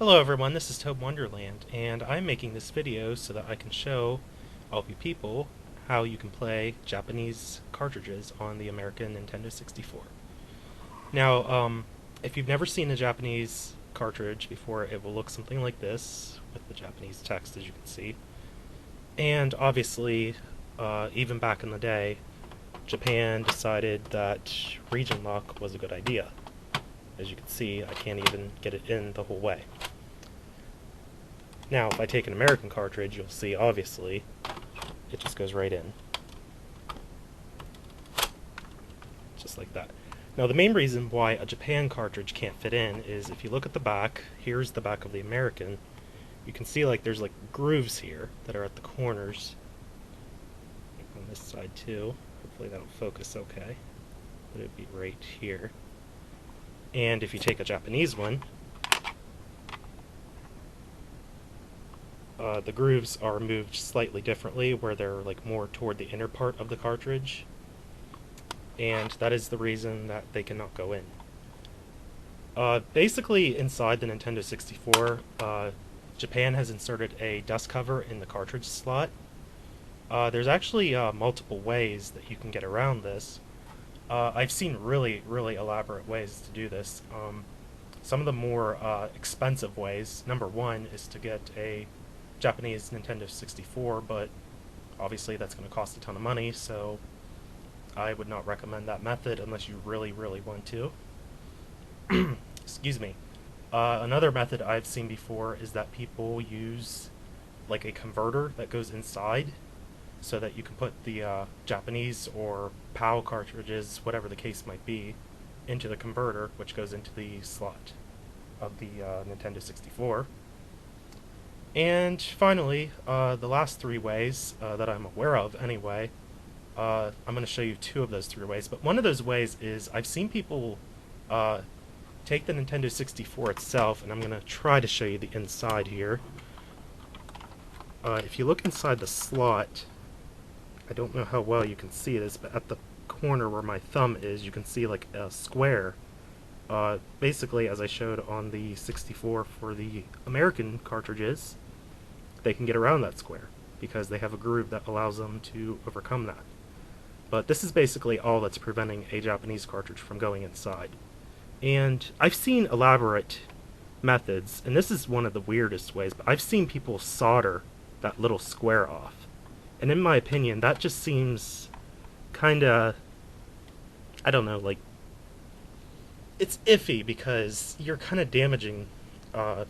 Hello everyone, this is ToadinWonderland, and I'm making this video so that I can show all of you people how you can play Japanese cartridges on the American Nintendo 64. Now, if you've never seen a Japanese cartridge before, it will look something like this, with the Japanese text as you can see. And obviously, even back in the day, Japan decided that region lock was a good idea. As you can see, I can't even get it in the whole way. Now, if I take an American cartridge, you'll see, obviously, it just goes right in. Just like that. Now, the main reason why a Japan cartridge can't fit in is if you look at the back, here's the back of the American, you can see like there's like grooves here that are at the corners. On this side too. Hopefully that'll focus okay. But it'd be right here. And if you take a Japanese one, the grooves are moved slightly differently, where they're like more toward the inner part of the cartridge, and that is the reason that they cannot go in. Basically, inside the Nintendo 64, Japan has inserted a dust cover in the cartridge slot. There's actually multiple ways that you can get around this. I've seen really elaborate ways to do this. Some of the more expensive ways, number one, is to get a Japanese Nintendo 64, but obviously that's going to cost a ton of money, so I would not recommend that method unless you really want to. Excuse me. Another method I've seen before is that people use like a converter that goes inside so that you can put the Japanese or PAL cartridges, whatever the case might be, into the converter, which goes into the slot of the Nintendo 64. And finally, the last three ways that I'm aware of anyway, I'm going to show you two of those three ways, but one of those ways is I've seen people take the Nintendo 64 itself, and I'm going to try to show you the inside here. If you look inside the slot, I don't know how well you can see this, but at the corner where my thumb is, you can see like a square. Basically, as I showed on the 64 for the American cartridges, they can get around that square because they have a groove that allows them to overcome that. But this is basically all that's preventing a Japanese cartridge from going inside. And I've seen elaborate methods, and this is one of the weirdest ways, but I've seen people solder that little square off. And in my opinion, that just seems kinda, I don't know, like, it's iffy because you're kind of damaging a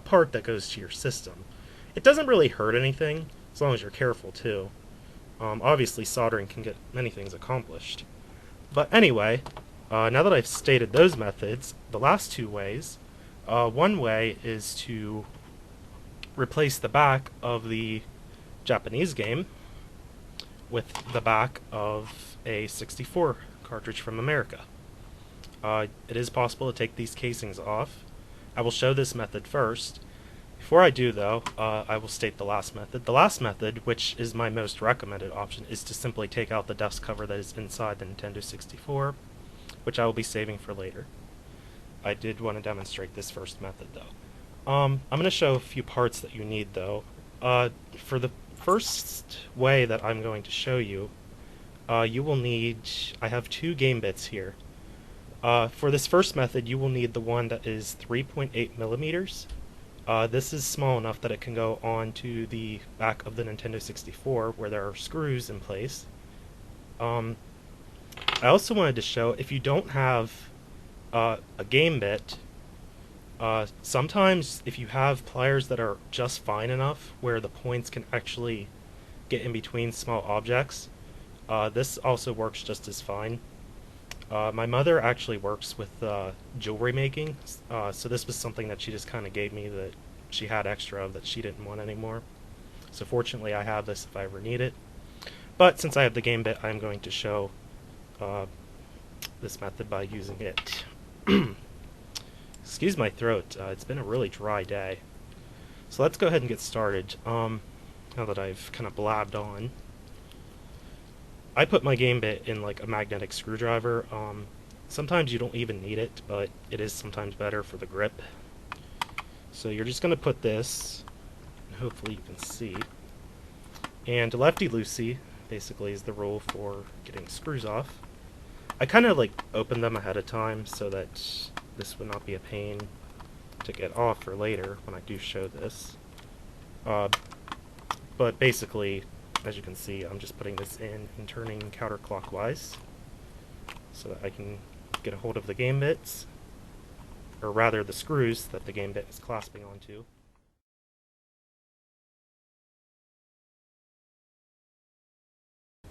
part that goes to your system. It doesn't really hurt anything, as long as you're careful too. Obviously soldering can get many things accomplished. But anyway, now that I've stated those methods, the last two ways, one way is to replace the back of the Japanese game with the back of a 64 cartridge from America. It is possible to take these casings off. I will show this method first. Before I do, though, I will state the last method. The last method, which is my most recommended option, is to simply take out the dust cover that is inside the Nintendo 64, which I will be saving for later. I did want to demonstrate this first method, though. I'm going to show a few parts that you need, though. For the first way that I'm going to show you, you will need, I have two game bits here. For this first method, you will need the one that is 3.8 millimeters. This is small enough that it can go onto the back of the Nintendo 64 where there are screws in place. I also wanted to show, if you don't have a game bit, sometimes if you have pliers that are just fine enough where the points can actually get in between small objects, this also works just as fine. My mother actually works with jewelry making, so this was something that she just kind of gave me that she had extra of that she didn't want anymore. So fortunately I have this if I ever need it. But since I have the game bit, I'm going to show this method by using it. Excuse my throat, it's been a really dry day. So let's go ahead and get started. Now that I've kind of blabbed on. I put my game bit in like a magnetic screwdriver. Sometimes you don't even need it, but it is sometimes better for the grip. So you're just going to put this, and hopefully you can see, and lefty-loosey basically is the rule for getting screws off. I kind of like open them ahead of time so that this would not be a pain to get off for later when I do show this. But basically, as you can see, I'm just putting this in and turning counterclockwise so that I can get a hold of the game bits, or rather the screws that the game bit is clasping onto.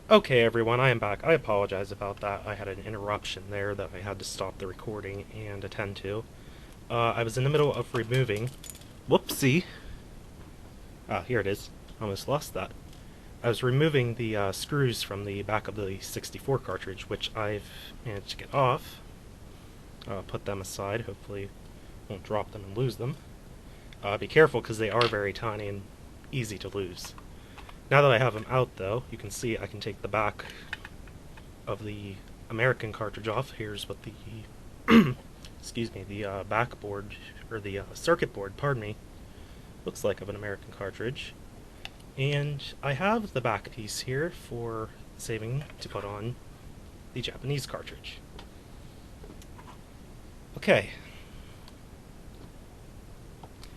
Okay everyone, I am back. I apologize about that. I had an interruption there that I had to stop the recording and attend to. I was in the middle of removing... Whoopsie! Ah, here it is. Almost lost that. I was removing the screws from the back of the 64 cartridge, which I've managed to get off. Put them aside, hopefully won't drop them and lose them. Be careful because they are very tiny and easy to lose. Now that I have them out though, you can see I can take the back of the American cartridge off. Here's what the excuse me, the backboard, or the circuit board, pardon me, looks like of an American cartridge. And I have the back piece here for saving to put on the Japanese cartridge. Okay.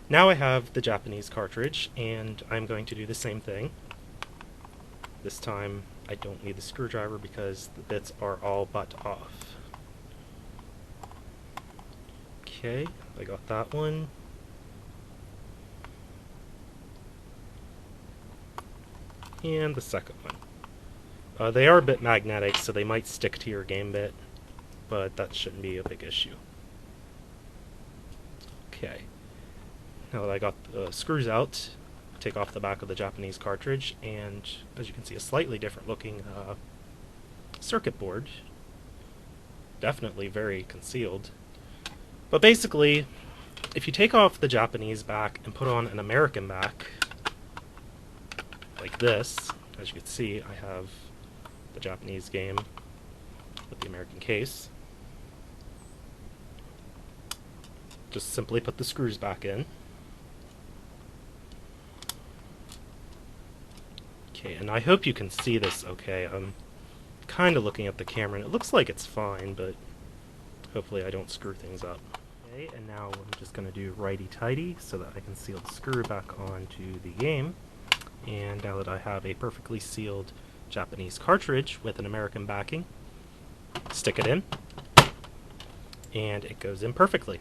Now I have the Japanese cartridge, and I'm going to do the same thing. This time I don't need the screwdriver because the bits are all but off. Okay, I got that one. And the second one. They are a bit magnetic, so they might stick to your game bit, but that shouldn't be a big issue. Okay, now that I got the screws out, take off the back of the Japanese cartridge, and as you can see, a slightly different looking circuit board. Definitely very concealed. But basically, if you take off the Japanese back and put on an American back, like this, as you can see, I have the Japanese game with the American case. Just simply put the screws back in. Okay, and I hope you can see this okay. I'm kind of looking at the camera and it looks like it's fine, but hopefully I don't screw things up. Okay, and now I'm just going to do righty-tighty so that I can seal the screw back onto the game. And now that I have a perfectly sealed Japanese cartridge with an American backing, stick it in, and it goes in perfectly.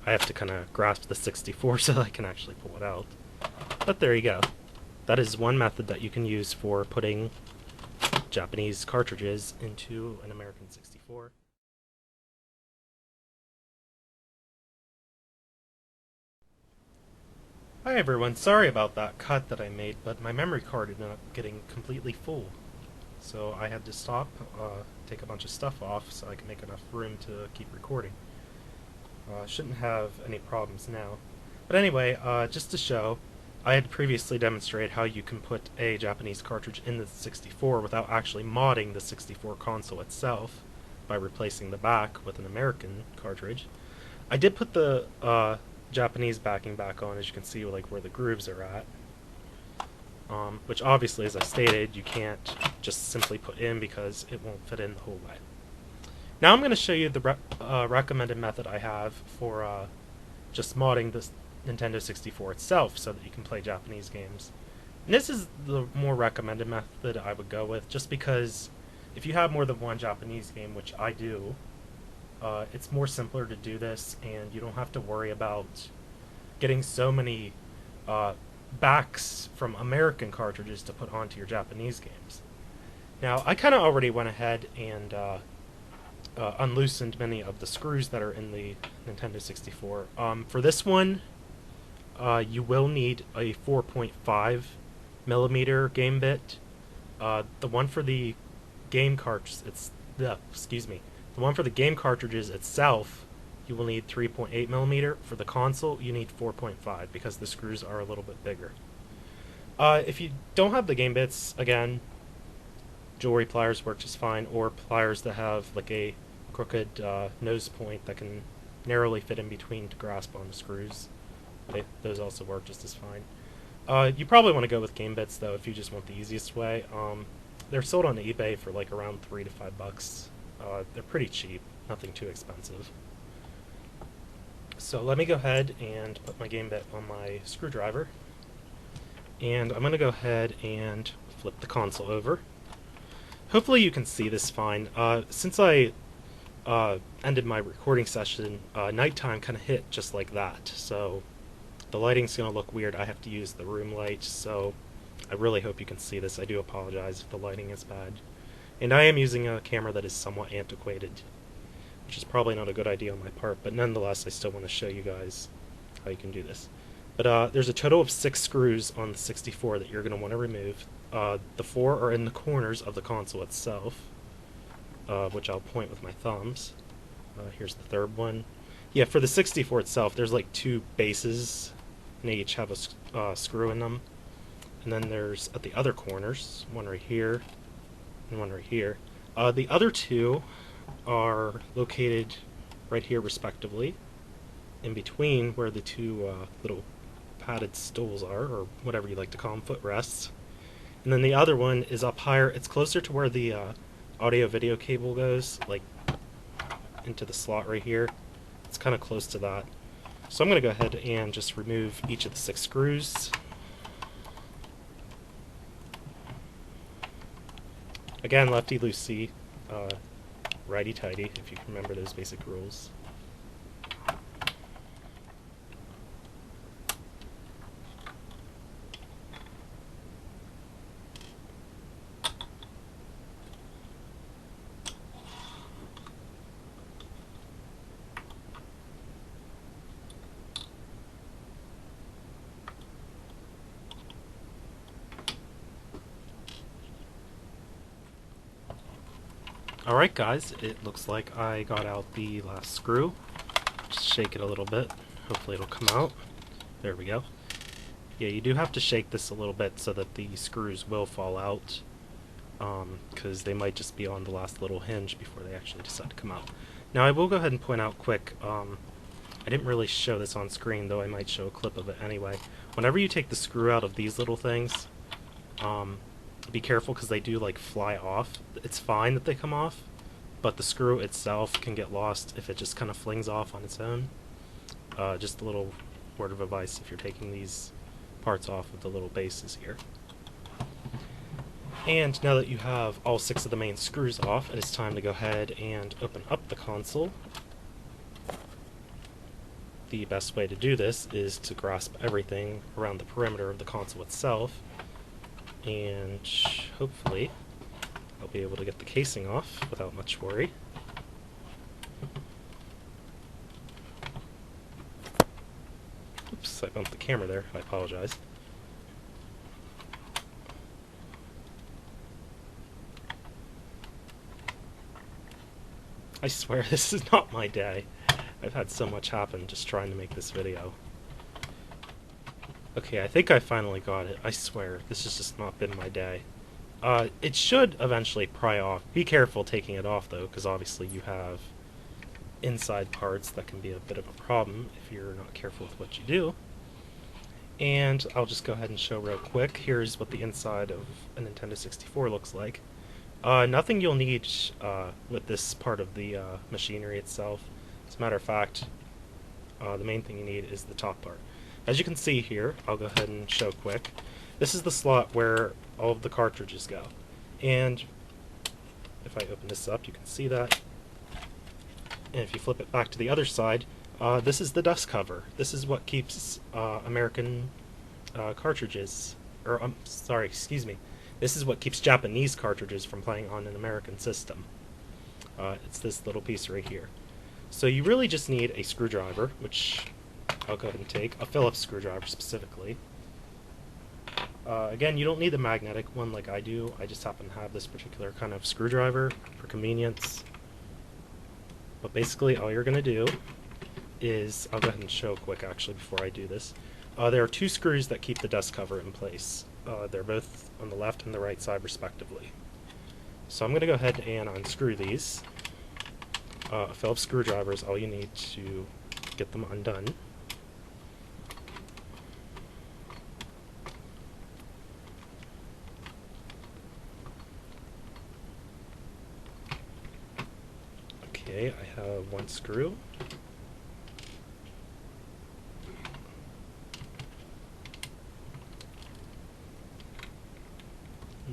I have to kind of grasp the 64 so I can actually pull it out. But there you go. That is one method that you can use for putting Japanese cartridges into an American 64. Hi everyone, sorry about that cut that I made, but my memory card ended up getting completely full. So I had to stop, take a bunch of stuff off so I could make enough room to keep recording. Shouldn't have any problems now. But anyway, just to show, I had previously demonstrated how you can put a Japanese cartridge in the 64 without actually modding the 64 console itself by replacing the back with an American cartridge. I did put the Japanese backing back on, as you can see, like where the grooves are at. Which obviously, as I stated, you can't just simply put in because it won't fit in the whole way. Now I'm going to show you the recommended method I have for just modding this Nintendo 64 itself so that you can play Japanese games. And this is the more recommended method I would go with, just because if you have more than one Japanese game, which I do, it's more simpler to do this, and you don't have to worry about getting so many backs from American cartridges to put onto your Japanese games. Now, I kind of already went ahead and unloosened many of the screws that are in the Nintendo 64. For this one, you will need a 4.5 millimeter game bit. The one for the game cartridges, the one for the game cartridges itself, you will need 3.8 millimeter. For the console, you need 4.5 because the screws are a little bit bigger. If you don't have the game bits, again, jewelry pliers work just fine, or pliers that have like a crooked nose point that can narrowly fit in between to grasp on the screws. Those also work just as fine. You probably want to go with game bits though if you just want the easiest way. They're sold on eBay for like around $3 to $5. They're pretty cheap, nothing too expensive. So let me go ahead and put my game bit on my screwdriver. And I'm going to go ahead and flip the console over. Hopefully you can see this fine. Since I ended my recording session, nighttime kind of hit just like that. So the lighting's going to look weird. I have to use the room light, so I really hope you can see this. I do apologize if the lighting is bad. And I am using a camera that is somewhat antiquated, which is probably not a good idea on my part, but nonetheless I still want to show you guys how you can do this. But there's a total of 6 screws on the 64 that you're going to want to remove. The 4 are in the corners of the console itself, which I'll point with my thumbs. Here's the third one. Yeah, for the 64 itself, there's like 2 bases, and they each have a screw in them. And then there's, at the other corners, one right here, and one right here. The other 2 are located right here respectively, in between where the 2 little padded stools are, or whatever you like to call them, footrests. And then the other one is up higher. It's closer to where the audio-video cable goes, like into the slot right here. It's kind of close to that. So I'm going to go ahead and just remove each of the 6 screws. Again, lefty-loosey, righty-tighty, if you can remember those basic rules. Alright guys, it looks like I got out the last screw. Just shake it a little bit. Hopefully it'll come out. There we go. Yeah, you do have to shake this a little bit so that the screws will fall out, because they might just be on the last little hinge before they actually decide to come out. Now I will go ahead and point out quick, I didn't really show this on screen, though I might show a clip of it anyway. Whenever you take the screw out of these little things, be careful because they do like fly off. It's fine that they come off, but the screw itself can get lost if it just kind of flings off on its own. Just a little word of advice if you're taking these parts off of the little bases here. And now that you have all 6 of the main screws off, it is time to go ahead and open up the console. The best way to do this is to grasp everything around the perimeter of the console itself, and hopefully I'll be able to get the casing off without much worry. Oops, I bumped the camera there, I apologize. I swear this is not my day. I've had so much happen just trying to make this video. Okay, I think I finally got it. I swear, this has just not been my day. It should eventually pry off. Be careful taking it off, though, because obviously you have inside parts that can be a bit of a problem if you're not careful with what you do. And I'll just go ahead and show real quick. Here's what the inside of a Nintendo 64 looks like. Nothing you'll need with this part of the machinery itself. As a matter of fact, the main thing you need is the top part. As you can see here, I'll go ahead and show quick. This is the slot where all of the cartridges go. And if I open this up, you can see that. And if you flip it back to the other side, this is the dust cover. This is what keeps American cartridges, or sorry, excuse me. This is what keeps Japanese cartridges from playing on an American system. It's this little piece right here. So you really just need a screwdriver, which I'll go ahead and take, a Phillips screwdriver specifically. Again, you don't need the magnetic one like I do. I just happen to have this particular kind of screwdriver for convenience. But basically all you're going to do is, I'll go ahead and show quick actually before I do this. There are 2 screws that keep the dust cover in place. They're both on the left and the right side respectively. So I'm going to go ahead and unscrew these. a Phillips screwdriver is all you need to get them undone. Okay, I have one screw.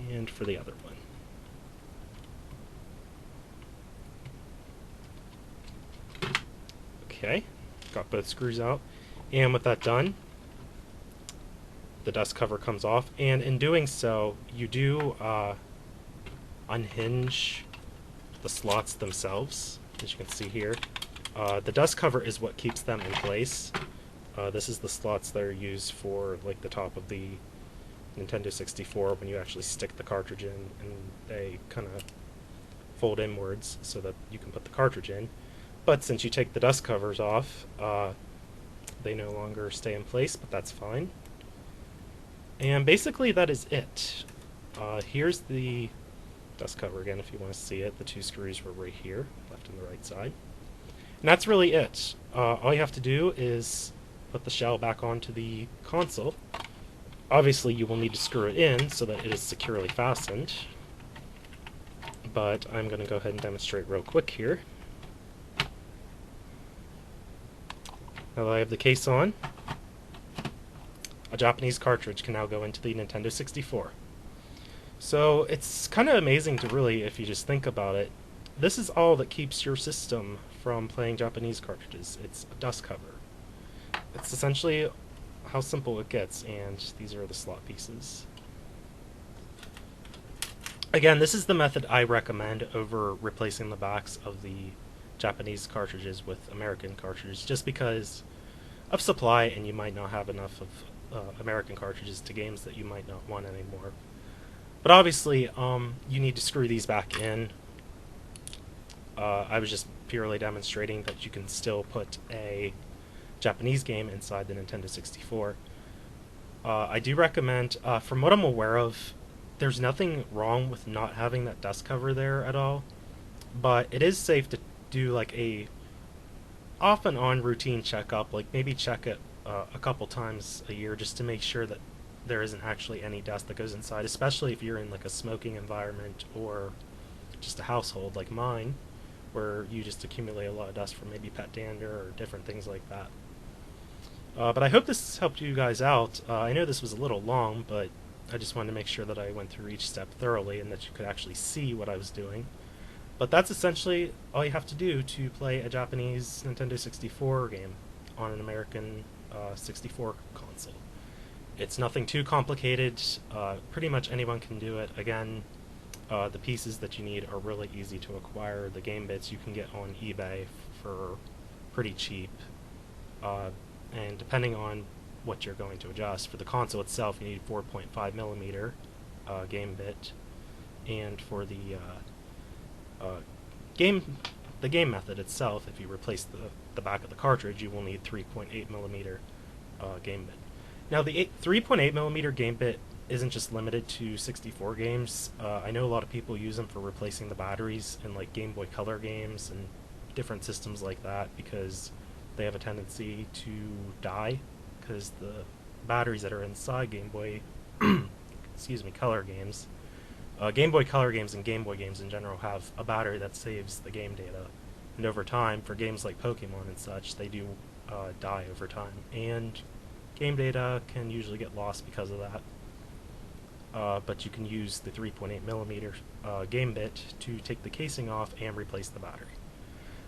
And for the other one. Okay, got both screws out. And with that done, the dust cover comes off. And in doing so, you do unhinge the slots themselves, as you can see here. The dust cover is what keeps them in place. This is the slots that are used for like the top of the Nintendo 64 when you actually stick the cartridge in, and they kind of fold inwards so that you can put the cartridge in. But since you take the dust covers off, they no longer stay in place, but that's fine. And basically that is it. Here's the dust cover again if you want to see it. The two screws were right here, left and the right side. And that's really it. All you have to do is put the shell back onto the console. Obviously you will need to screw it in so that it is securely fastened. But I'm going to go ahead and demonstrate real quick here. Now that I have the case on, a Japanese cartridge can now go into the Nintendo 64. So it's kind of amazing to really, if you just think about it, this is all that keeps your system from playing Japanese cartridges. It's a dust cover. It's essentially how simple it gets, and these are the slot pieces. Again, this is the method I recommend over replacing the backs of the Japanese cartridges with American cartridges, just because of supply, and you might not have enough of American cartridges to games that you might not want anymore. But obviously, you need to screw these back in. I was just purely demonstrating that you can still put a Japanese game inside the Nintendo 64. I do recommend, from what I'm aware of, there's nothing wrong with not having that dust cover there at all, but it is safe to do like a off and on routine checkup, like maybe check it a couple times a year just to make sure that there isn't actually any dust that goes inside, especially if you're in like a smoking environment or just a household like mine where you just accumulate a lot of dust from maybe pet dander or different things like that. But I hope this helped you guys out. I know this was a little long, but I just wanted to make sure that I went through each step thoroughly and that you could actually see what I was doing. But that's essentially all you have to do to play a Japanese Nintendo 64 game on an American 64 console. It's nothing too complicated. Pretty much anyone can do it. Again, the pieces that you need are really easy to acquire. The game bits you can get on eBay for pretty cheap. And depending on what you're going to adjust, for the console itself you need 4.5mm game bit, and for the game method itself, if you replace the back of the cartridge, you will need 3.8mm game bit. Now the 3.8mm game bit isn't just limited to 64 games. I know a lot of people use them for replacing the batteries in like Game Boy Color games and different systems like that, because they have a tendency to die because the batteries that are inside Game Boy Color games, Game Boy Color games and Game Boy games in general have a battery that saves the game data, and over time, for games like Pokemon and such, they do die over time, and game data can usually get lost because of that. But you can use the 3.8mm game bit to take the casing off and replace the battery.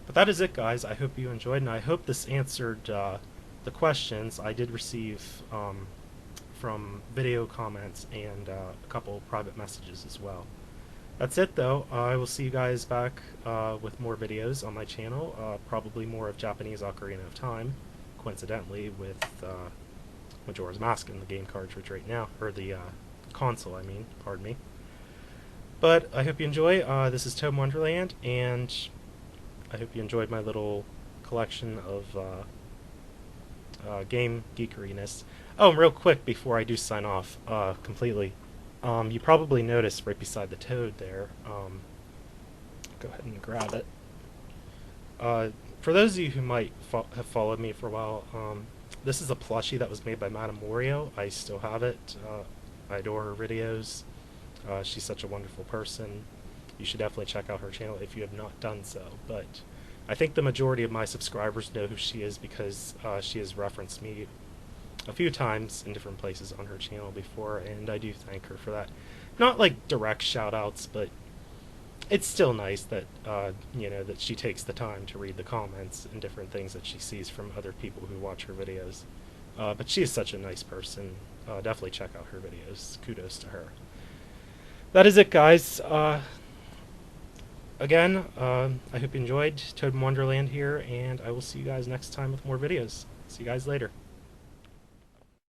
But that is it, guys. I hope you enjoyed, and I hope this answered the questions I did receive from video comments and a couple private messages as well. That's it, though. I will see you guys back with more videos on my channel, probably more of Japanese Ocarina of Time, coincidentally, with Majora's Mask in the game cartridge right now, or the console, I mean, pardon me. But I hope you enjoy. This is ToadinWonderland, and I hope you enjoyed my little collection of game geekeriness. Oh, and real quick before I do sign off completely, you probably noticed right beside the Toad there, go ahead and grab it, For those of you who might have followed me for a while, this is a plushie that was made by Madame Wario. I still have it. I adore her videos. She's such a wonderful person. You should definitely check out her channel if you have not done so. But I think the majority of my subscribers know who she is because she has referenced me a few times in different places on her channel before, and I do thank her for that. Not like direct shout-outs, but it's still nice that that she takes the time to read the comments and different things that she sees from other people who watch her videos. But she is such a nice person. Definitely check out her videos. Kudos to her. That is it, guys. Again, I hope you enjoyed ToadinWonderland here, and I will see you guys next time with more videos. See you guys later.